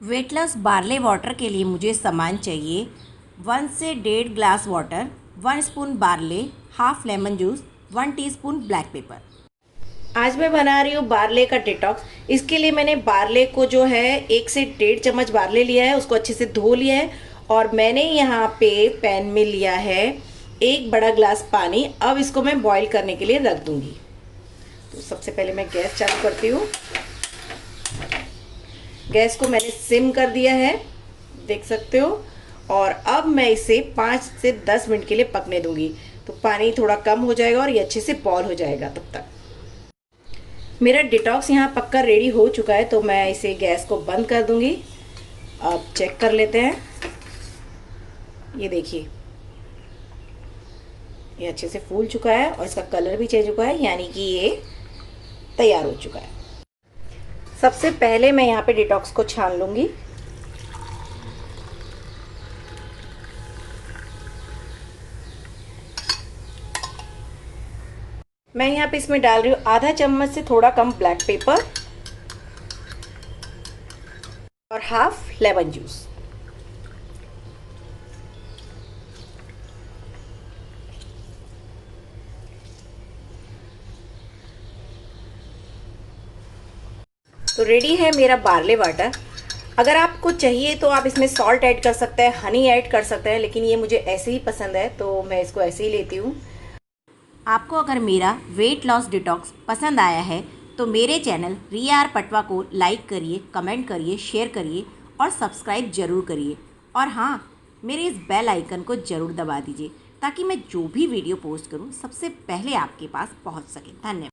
Weight loss barley water के लिए मुझे सामान चाहिए 1 से 1.5 glass water, 1 spoon barley, half lemon juice, 1 teaspoon black pepper. आज मैं बना रही हूँ बार्ले का डिटॉक्स। इसके लिए मैंने बार्ले को जो है 1 से 1.5 चम्मच बार्ले लिया है, उसको अच्छे से धो लिया है और मैंने यहाँ पे पैन में लिया है 1 बड़ा ग्लास पानी। अब इसको मैं बॉईल करने के लिए रख दूंगी। तो सबसे पहले मैं गैस चालू करती हूँ। गैस को मैंने सिम कर दिया है, देख सकते हो। और अब मैं इसे 5 से 10 मिनट के लिए पकने दूंगी, तो पानी थोड़ा कम हो जाएगा और ये अच्छे से बॉईल हो जाएगा। तब तक मेरा डिटॉक्स यहाँ पक्का रेडी हो चुका है, तो मैं इसे गैस को बंद कर दूंगी। अब चेक कर लेते हैं। ये देखिए, ये अच्छे से फूल चुका है और इसका कलर भी चेंज हो चुका है, यानी कि ये तैयार हो चुका है। सबसे पहले मैं यहाँ पे डिटॉक्स को छान लूंगी। मैं यहाँ पे इसमें डाल रही हूँ आधा चम्मच से थोड़ा कम ब्लैक पेपर और हाफ लेमन जूस। तो रेडी है मेरा बार्ले वाटर। अगर आपको चाहिए तो आप इसमें सॉल्ट ऐड कर सकते हैं, हनी ऐड कर सकते हैं, लेकिन ये मुझे ऐसे ही पसंद है तो मैं इसको ऐसे ही लेती हूँ। आपको अगर मेरा वेट लॉस डिटॉक्स पसंद आया है तो मेरे चैनल रिया आर पटवा को लाइक करिए, कमेंट करिए, शेयर करिए और सब्सक्राइब ज़रूर करिए। और हाँ, मेरे इस बेल आइकन को ज़रूर दबा दीजिए ताकि मैं जो भी वीडियो पोस्ट करूँ सबसे पहले आपके पास पहुँच सके। धन्यवाद।